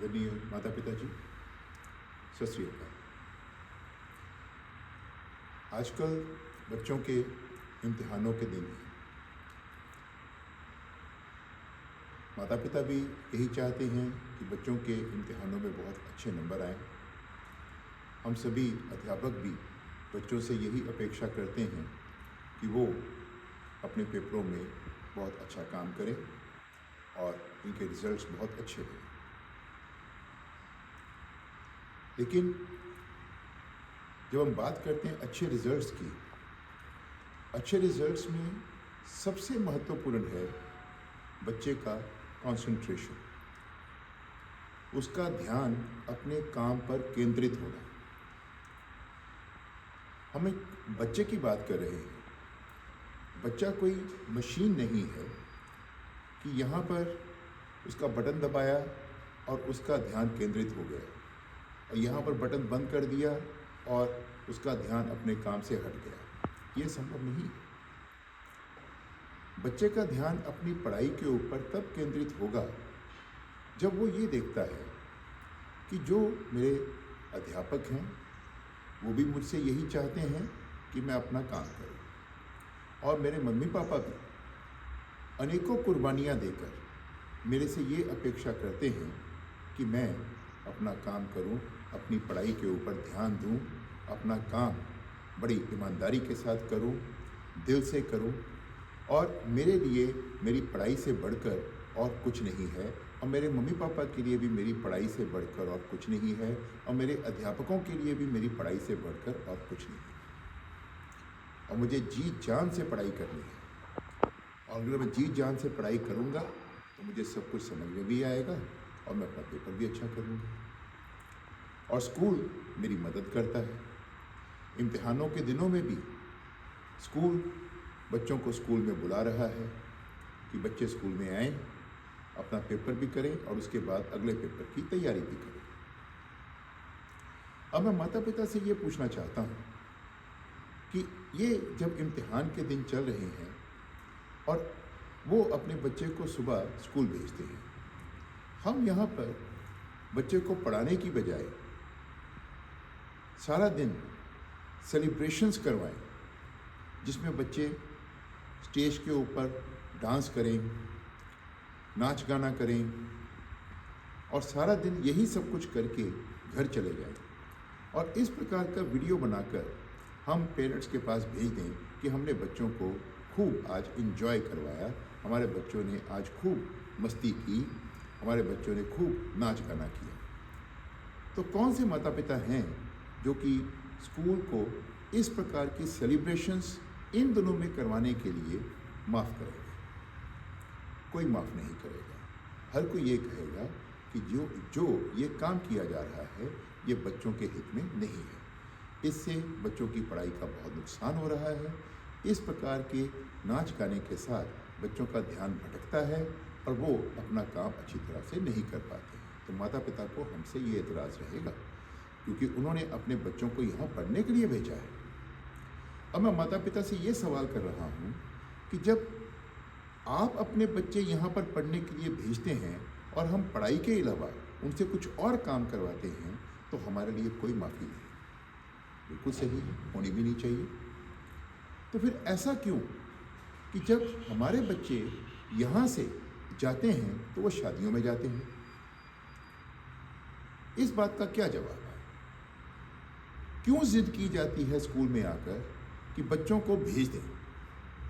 आदरणीय माता पिता जी, सत श्री अकाल। आजकल बच्चों के इम्तिहानों के दिन हैं। माता पिता भी यही चाहते हैं कि बच्चों के इम्तिहानों में बहुत अच्छे नंबर आएं। हम सभी अध्यापक भी बच्चों से यही अपेक्षा करते हैं कि वो अपने पेपरों में बहुत अच्छा काम करें और इनके रिजल्ट्स बहुत अच्छे रहें। लेकिन जब हम बात करते हैं अच्छे रिजल्ट्स की, अच्छे रिजल्ट्स में सबसे महत्वपूर्ण है बच्चे का कंसंट्रेशन, उसका ध्यान अपने काम पर केंद्रित होना। हम एक बच्चे की बात कर रहे हैं। बच्चा कोई मशीन नहीं है कि यहाँ पर उसका बटन दबाया और उसका ध्यान केंद्रित हो गया, और यहाँ पर बटन बंद कर दिया और उसका ध्यान अपने काम से हट गया। ये संभव नहीं है। बच्चे का ध्यान अपनी पढ़ाई के ऊपर तब केंद्रित होगा जब वो ये देखता है कि जो मेरे अध्यापक हैं वो भी मुझसे यही चाहते हैं कि मैं अपना काम करूं, और मेरे मम्मी पापा भी अनेकों कुर्बानियां देकर मेरे से ये अपेक्षा करते हैं कि मैं अपना काम करूं, अपनी पढ़ाई के ऊपर ध्यान दूं, अपना काम बड़ी ईमानदारी के साथ करूं, दिल से करूं, और मेरे लिए मेरी पढ़ाई से बढ़कर और कुछ नहीं है, और मेरे मम्मी पापा के लिए भी मेरी पढ़ाई से बढ़कर और कुछ नहीं है, और मेरे अध्यापकों के लिए भी मेरी पढ़ाई से बढ़कर और कुछ नहीं है। और मुझे जी जान से पढ़ाई करनी है, और अगर मैं जी जान से पढ़ाई करूँगा तो मुझे सब कुछ समझ में भी आएगा और मैं अपना पेपर भी अच्छा करूँगा। और स्कूल मेरी मदद करता है। इम्तिहानों के दिनों में भी स्कूल बच्चों को स्कूल में बुला रहा है कि बच्चे स्कूल में आएँ, अपना पेपर भी करें और उसके बाद अगले पेपर की तैयारी भी करें। अब मैं माता पिता से ये पूछना चाहता हूँ कि ये जब इम्तिहान के दिन चल रहे हैं और वो अपने बच्चे को सुबह स्कूल भेजते हैं, हम यहाँ पर बच्चे को पढ़ाने की बजाय सारा दिन सेलिब्रेशंस करवाएं, जिसमें बच्चे स्टेज के ऊपर डांस करें, नाच गाना करें, और सारा दिन यही सब कुछ करके घर चले जाएं, और इस प्रकार का वीडियो बनाकर हम पेरेंट्स के पास भेज दें कि हमने बच्चों को खूब आज इंजॉय करवाया, हमारे बच्चों ने आज खूब मस्ती की, हमारे बच्चों ने खूब नाच गाना किया। तो कौन से माता पिता हैं जो कि स्कूल को इस प्रकार की सेलिब्रेशंस इन दिनों में करवाने के लिए माफ़ करेंगे? कोई माफ़ नहीं करेगा। हर कोई ये कहेगा कि जो ये काम किया जा रहा है ये बच्चों के हित में नहीं है, इससे बच्चों की पढ़ाई का बहुत नुकसान हो रहा है। इस प्रकार के नाच गाने के साथ बच्चों का ध्यान भटकता है और वो अपना काम अच्छी तरह से नहीं कर पाते हैं। तो माता पिता को हमसे ये एतराज़ रहेगा, क्योंकि उन्होंने अपने बच्चों को यहाँ पढ़ने के लिए भेजा है। अब मैं माता पिता से ये सवाल कर रहा हूँ कि जब आप अपने बच्चे यहाँ पर पढ़ने के लिए भेजते हैं और हम पढ़ाई के अलावा उनसे कुछ और काम करवाते हैं, तो हमारे लिए कोई माफ़ी नहीं। बिल्कुल सही है, होनी भी नहीं चाहिए। तो फिर ऐसा क्यों कि जब हमारे बच्चे यहाँ से जाते हैं तो वो शादियों में जाते हैं? इस बात का क्या जवाब है? क्यों जिद की जाती है स्कूल में आकर कि बच्चों को भेज दें?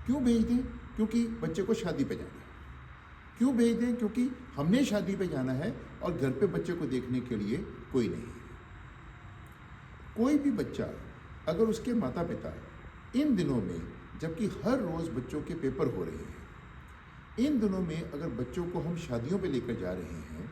क्यों भेज दें? क्योंकि बच्चे को शादी पे जाना है। क्यों भेज दें? क्योंकि हमने शादी पे जाना है और घर पे बच्चे को देखने के लिए कोई नहीं है। कोई भी बच्चा, अगर उसके माता पिता इन दिनों में, जबकि हर रोज़ बच्चों के पेपर हो रहे हैं, इन दिनों में अगर बच्चों को हम शादियों पे लेकर जा रहे हैं,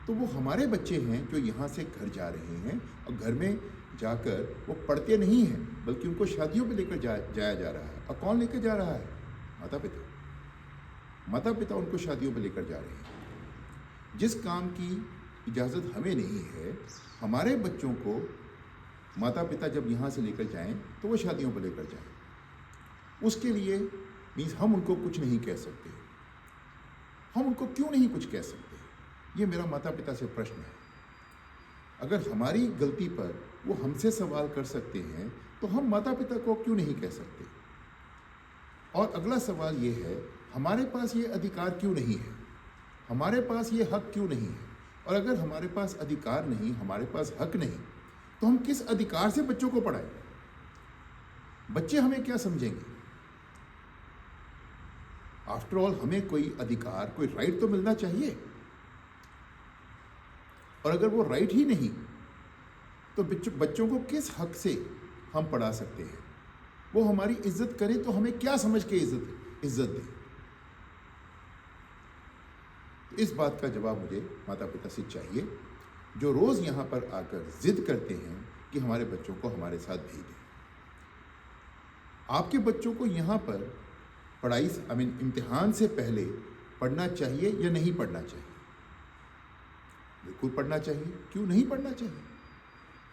तो वो हमारे बच्चे हैं जो यहाँ से घर जा रहे हैं, और घर में जाकर वो पढ़ते नहीं हैं, बल्कि उनको शादियों पे लेकर जाया जा रहा है। और कौन लेकर जा रहा है? माता पिता। माता पिता उनको शादियों पे लेकर जा रहे हैं। जिस काम की इजाज़त हमें नहीं है, हमारे बच्चों को माता पिता जब यहाँ से लेकर जाएं तो वो शादियों पर लेकर जाएं। उसके लिए मीन्स हम उनको कुछ नहीं कह सकते। हम उनको क्यों नहीं कुछ कह सकते? ये मेरा माता पिता से प्रश्न है। अगर हमारी गलती पर वो हमसे सवाल कर सकते हैं तो हम माता पिता को क्यों नहीं कह सकते? और अगला सवाल ये है, हमारे पास ये अधिकार क्यों नहीं है? हमारे पास ये हक क्यों नहीं है? और अगर हमारे पास अधिकार नहीं, हमारे पास हक नहीं, तो हम किस अधिकार से बच्चों को पढ़ाएं? बच्चे हमें क्या समझेंगे? आफ्टर ऑल हमें कोई अधिकार, कोई राइट तो मिलना चाहिए। और अगर वो राइट ही नहीं तो बच्चों को किस हक से हम पढ़ा सकते हैं? वो हमारी इज्जत करें तो हमें क्या समझ के इज्जत दें? तो इस बात का जवाब मुझे माता पिता से चाहिए, जो रोज यहां पर आकर जिद करते हैं कि हमारे बच्चों को हमारे साथ भेजें। आपके बच्चों को यहां पर पढ़ाई इम्तिहान से पहले पढ़ना चाहिए या नहीं पढ़ना चाहिए? बिल्कुल पढ़ना चाहिए। क्यों नहीं पढ़ना चाहिए?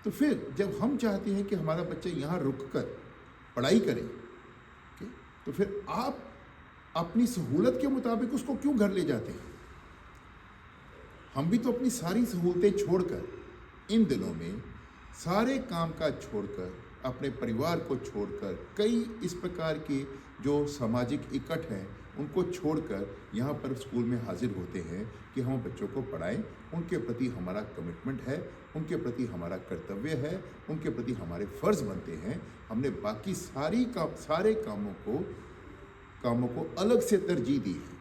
तो फिर जब हम चाहते हैं कि हमारा बच्चा यहाँ रुक कर पढ़ाई करे, तो फिर आप अपनी सहूलत के मुताबिक उसको क्यों घर ले जाते हैं? हम भी तो अपनी सारी सहूलतें छोड़कर इन दिनों में सारे काम काज छोड़कर, अपने परिवार को छोड़कर, कई इस प्रकार के जो सामाजिक इकट्ठ हैं उनको छोड़कर यहाँ पर स्कूल में हाजिर होते हैं कि हम बच्चों को पढ़ाएं। उनके प्रति हमारा कमिटमेंट है, उनके प्रति हमारा कर्तव्य है, उनके प्रति हमारे फ़र्ज़ बनते हैं। हमने बाकी सारे कामों को अलग से तरजीह दी है।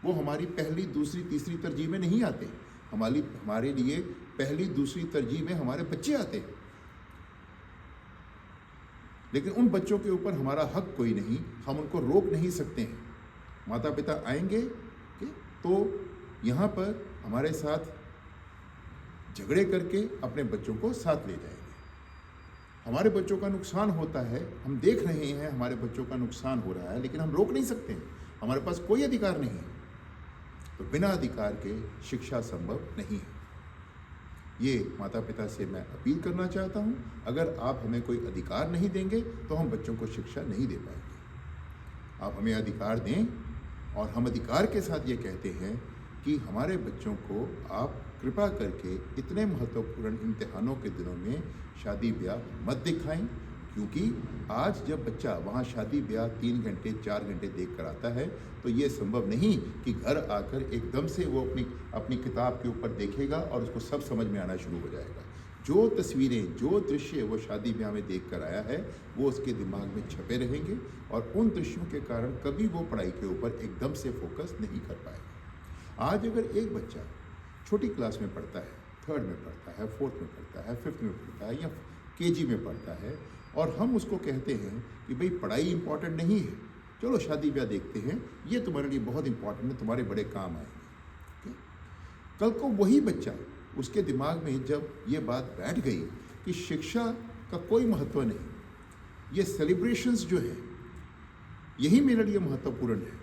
वो हमारी पहली, दूसरी, तीसरी तरजीह में नहीं आते। हमारे लिए पहली, दूसरी तरजीह में हमारे बच्चे आते हैं। लेकिन उन बच्चों के ऊपर हमारा हक कोई नहीं, हम उनको रोक नहीं सकते हैं। माता पिता आएंगे तो यहाँ पर हमारे साथ झगड़े करके अपने बच्चों को साथ ले जाएंगे। हमारे बच्चों का नुकसान होता है, हम देख रहे हैं हमारे बच्चों का नुकसान हो रहा है, लेकिन हम रोक नहीं सकते हैं। हमारे पास कोई अधिकार नहीं है। तो बिना अधिकार के शिक्षा संभव नहीं है। ये माता पिता से मैं अपील करना चाहता हूँ। अगर आप हमें कोई अधिकार नहीं देंगे तो हम बच्चों को शिक्षा नहीं दे पाएंगे। आप हमें अधिकार दें, और हम अधिकार के साथ ये कहते हैं कि हमारे बच्चों को आप कृपा करके इतने महत्वपूर्ण इम्तिहानों के दिनों में शादी ब्याह मत दिखाएं। क्योंकि आज जब बच्चा वहाँ शादी ब्याह 3 घंटे 4 घंटे देख कर आता है तो ये संभव नहीं कि घर आकर एकदम से वो अपनी किताब के ऊपर देखेगा और उसको सब समझ में आना शुरू हो जाएगा। जो तस्वीरें, जो दृश्य वो शादी ब्याह में देख कर आया है वो उसके दिमाग में छपे रहेंगे और उन दृश्यों के कारण कभी वो पढ़ाई के ऊपर एकदम से फोकस नहीं कर पाएगा। आज अगर एक बच्चा छोटी क्लास में पढ़ता है, 3rd में पढ़ता है, 4th में पढ़ता है, 5th में पढ़ता है या KG में पढ़ता है, और हम उसको कहते हैं कि भाई पढ़ाई इंपॉर्टेंट नहीं है, चलो शादी ब्याह देखते हैं, ये तुम्हारे लिए बहुत इंपॉर्टेंट है, तुम्हारे बड़े काम आएंगे। कल को वही बच्चा, उसके दिमाग में जब ये बात बैठ गई कि शिक्षा का कोई महत्व नहीं, ये सेलिब्रेशंस जो है यही मेरे लिए महत्वपूर्ण है,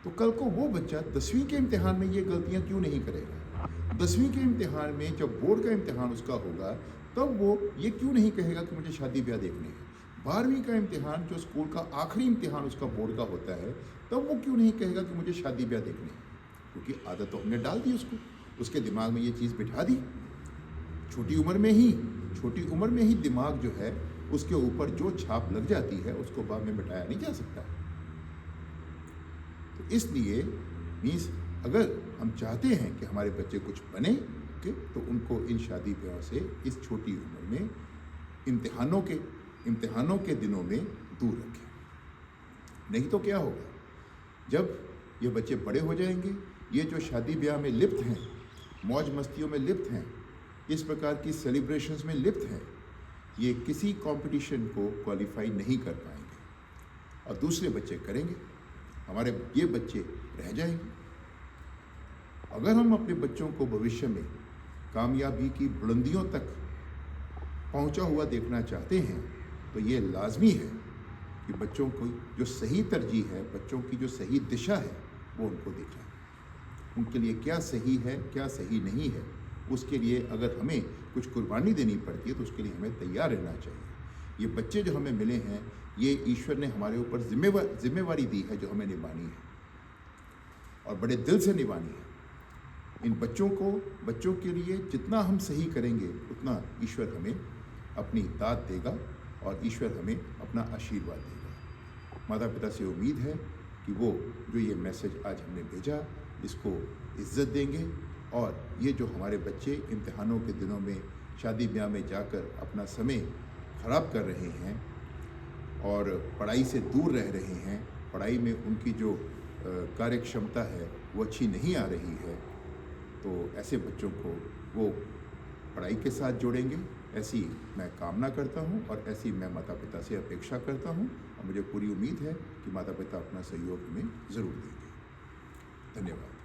तो कल को वो बच्चा 10वीं के इम्तिहान में ये गलतियां क्यों नहीं करेगा? 10वीं के इम्तिहान में जब बोर्ड का इम्तिहान उसका होगा तब वो ये क्यों नहीं कहेगा कि मुझे शादी ब्याह देखने हैं? 12वीं का इम्तिहान, जो स्कूल का आखिरी इम्तिहान उसका बोर्ड का होता है, तब वो क्यों नहीं कहेगा कि मुझे शादी ब्याह देखने हैं? क्योंकि आदत तो हमने डाल दी उसको, उसके दिमाग में ये चीज़ बिठा दी। छोटी उम्र में ही दिमाग जो है उसके ऊपर जो छाप लग जाती है उसको बाद में मिटाया नहीं जा सकता। तो इसलिए मीन्स अगर हम चाहते हैं कि हमारे बच्चे कुछ बने तो उनको इन शादी ब्याह से इस छोटी उम्र में इम्तिहानों के दिनों में दूर रखें। नहीं तो क्या होगा, जब ये बच्चे बड़े हो जाएंगे, ये जो शादी ब्याह में लिप्त हैं, मौज मस्तियों में लिप्त हैं, इस प्रकार की सेलिब्रेशंस में लिप्त हैं, ये किसी कंपटीशन को क्वालिफाई नहीं कर पाएंगे और दूसरे बच्चे करेंगे, हमारे ये बच्चे रह जाएंगे। अगर हम अपने बच्चों को भविष्य में कामयाबी की बुलंदियों तक पहुंचा हुआ देखना चाहते हैं तो ये लाजमी है कि बच्चों को जो सही तरजीह है, बच्चों की जो सही दिशा है, वो उनको दिखाएं। उनके लिए क्या सही है, क्या सही नहीं है, उसके लिए अगर हमें कुछ कुर्बानी देनी पड़ती है तो उसके लिए हमें तैयार रहना चाहिए। ये बच्चे जो हमें मिले हैं, ये ईश्वर ने हमारे ऊपर जिम्मेवारी दी है जो हमें निभानी है और बड़े दिल से निभानी है। इन बच्चों के लिए जितना हम सही करेंगे उतना ईश्वर हमें अपनी दाद देगा और ईश्वर हमें अपना आशीर्वाद देगा। माता पिता से उम्मीद है कि वो जो ये मैसेज आज हमने भेजा इसको इज्जत देंगे और ये जो हमारे बच्चे इम्तिहानों के दिनों में शादी ब्याह में जाकर अपना समय ख़राब कर रहे हैं और पढ़ाई से दूर रह रहे हैं, पढ़ाई में उनकी जो कार्य क्षमता है वो अच्छी नहीं आ रही है, तो ऐसे बच्चों को वो पढ़ाई के साथ जोड़ेंगे, ऐसी मैं कामना करता हूँ और ऐसी मैं माता पिता से अपेक्षा करता हूँ और मुझे पूरी उम्मीद है कि माता पिता अपना सहयोग हमें ज़रूर देंगे। धन्यवाद।